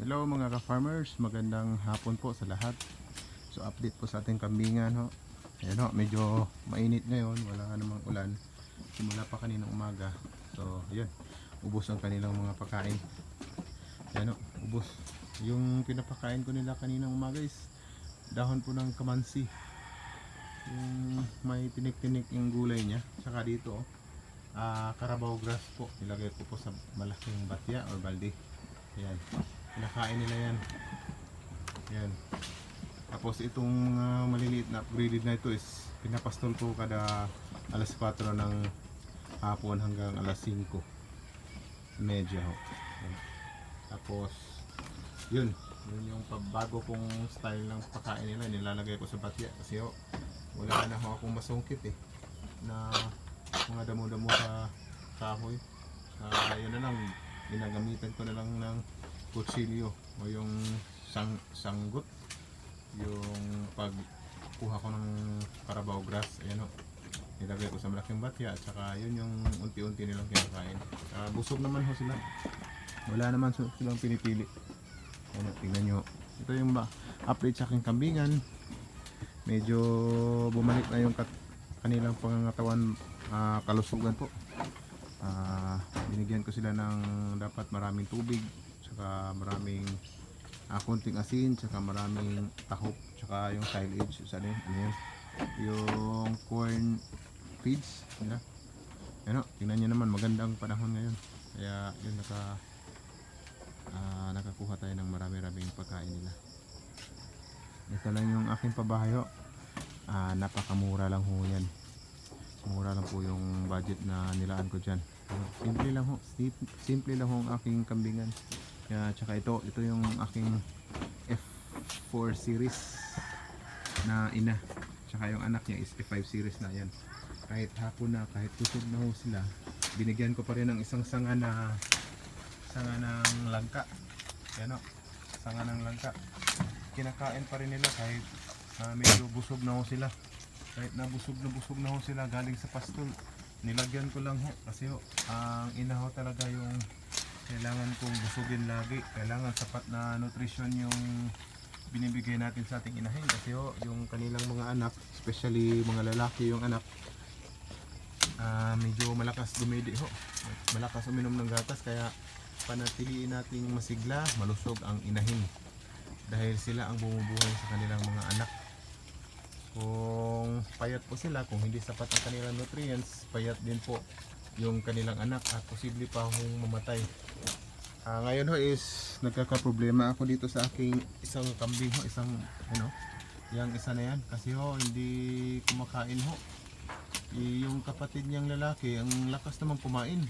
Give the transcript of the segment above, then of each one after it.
Hello mga ka-farmers, magandang hapon po sa lahat. So update po sa ating kambingan ho. Ayan ho, medyo mainit ngayon, wala namang ulan. Simula pa kaninang umaga. So yun, ubos ang kanilang mga pagkain. Ayan ho, ubos. Yung pinapakain ko nila kaninang umaga is dahon po ng kamansi. Yung may tinik-tinik yung gulay niya. Saka dito Carabao grass po. Nilagay ko po sa malaking batya or balde. Ayan. Kinakain nila yan. Yan. Tapos itong maliliit na upgraded na ito is pinapastol ko kada alas 4 ng hapon hanggang alas 5 medya ho. Yan. Tapos yun yung bago kong style ng pagkain nila, nilalagay ko sa batya kasi ho, wala na ho akong masungkit na mga damo-damo sa kahoy. Yun na lang, ginagamitan ko na lang ng kutsilyo o yung sanggot, yung pagkuha ko ng Carabao grass. Ayan o, nilagay ko sa malaking batya at saka yun yung unti-unti nilang kinakain. Busog naman ho sila, wala naman silang pinipili. Ayan o, tingnan nyo, ito yung update sa aking kambingan. Medyo bumalik na yung kanilang pangangatawan, kalusugan po. Binigyan ko sila ng dapat maraming tubig, saka maraming konting asin, saka maraming tahop, saka yung silage, ano yun, yung corn feeds nila. Ano, tingnan nyo naman, magandang panahon ngayon, kaya yun nakakuha tayo ng marami-raming pagkain nila. Ito lang yung aking pabahayo. Napakamura lang ho yan, mura lang po yung budget na nilaan ko dyan. Simple lang ho, simple lang ho ang aking kambingan. Kaya tsaka ito yung aking F4 series na ina, tsaka yung anak niya is F5 series na yan. Kahit hapon na, kahit kusog na ho sila, binigyan ko pa rin ng isang sanga ng langka. Yan o, sanga ng langka. Kinakain pa rin nila kahit medyo busog na ho sila. Kahit na busog na ho sila galing sa pastol, nilagyan ko lang ho kasi ho, ang ina ho talaga yung kailangan kong busugin lagi. Kailangan sapat na nutrition yung binibigay natin sa ating inahin kasi ho, yung kanilang mga anak, especially mga lalaki yung anak, medyo malakas dumidi ho, malakas uminom ng gatas, kaya panatiliin nating masigla, malusog ang inahin dahil sila ang bumubuhay sa kanilang mga anak. Kung payat po sila, kung hindi sapat ang kanilang nutrients, payat din po yung kanilang anak at posible pa hong mamatay. Ngayon ho is nagkakaproblema ako dito sa aking isang kambing ho, yung isa na yan kasi ho hindi kumakain ho. Yung kapatid niyang lalaki, ang lakas naman kumain.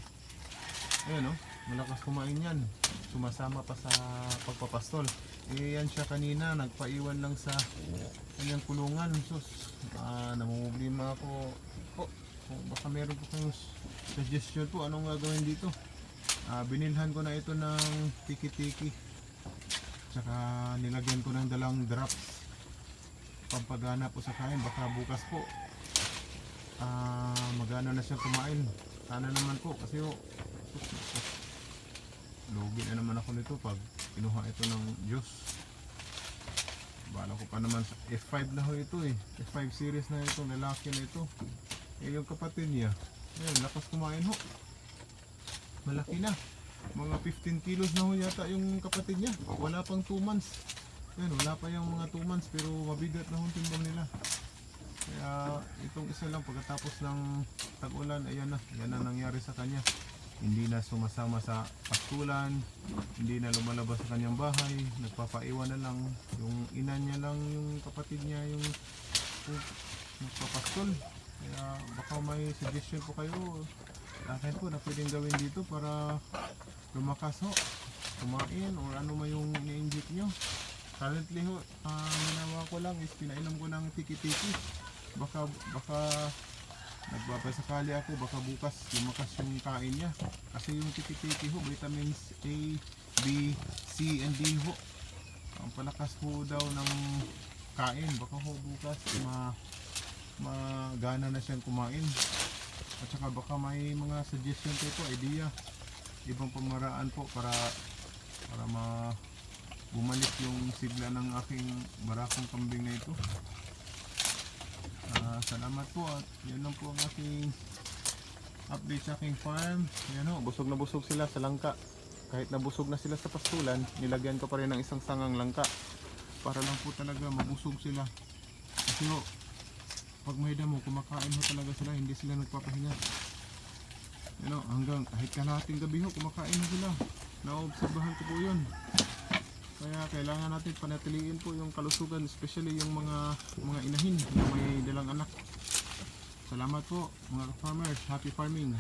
Ayan ho, malakas kumain yan, sumasama pa sa pagpapastol. Yan siya kanina, nagpaiwan lang sa kanyang kulungan. Sus, namumblema ako po. Baka meron po kayong suggestion po, anong gagawin dito. Binilhan ko na ito ng tiki-tiki, tsaka nilagyan ko ng dalang drops pampagana po sa kain. Baka bukas po magana na siya kumain. Sana naman po kasi lugi na naman ako nito pag kinuha ito ng juice. Bala ko pa naman sa F5 na ho ito F5 series na ito, lalaki na ito. Yung kapatid niya, ayun, lakas kumain ho, malaki na, mga 15 kilos na ho yata yung kapatid niya. Wala pang 2 months. Ayun, wala pa yung mga 2 months pero mabigat na ho timbang nila. Kaya itong isa lang, pagkatapos ng tag-ulan, ayan na nangyari sa kanya. Hindi na sumasama sa pastulan, hindi na lumalabas sa kanyang bahay, nagpapaiwan na lang. Yung ina niya lang, yung kapatid niya yung nagpapastol. Kaya baka may suggestion po kayo akin po na pwedeng gawin dito para lumakas ho, kumain o ano man yung ni-inject nyo. Currently ho, ginawa ko lang is pinainom ko ng tiki-tiki. Baka nagbabasakali ako, baka bukas lumakas yung kain niya. Kasi yung tiki-tiki ho, vitamins A, B, C, and D ho. Ang palakas ho daw ng kain. Baka ho bukas magana na siyang kumain. At saka baka may mga suggestion kayo po, idea, ibang pamaraan po para sigla ng aking barakong kambing na ito. Salamat po at yan lang po ang aking update sa aking farm. Yan ho, busog na busog sila sa langka. Kahit nabusog na sila sa pastulan, nilagyan ko pa rin ng isang sangang langka para lang po talaga mabusog sila. Kasi ho, pag may damo, kumakain ho talaga sila, hindi sila nagpapahinga. Yan ho, hanggang kahit kalahating gabi ho, kumakain ho sila. Naobserbahan ko po yun. Kaya kailangan natin panatiliin po yung kalusugan, especially yung mga inahin na may dalang anak. Salamat po mga farmers, happy farming.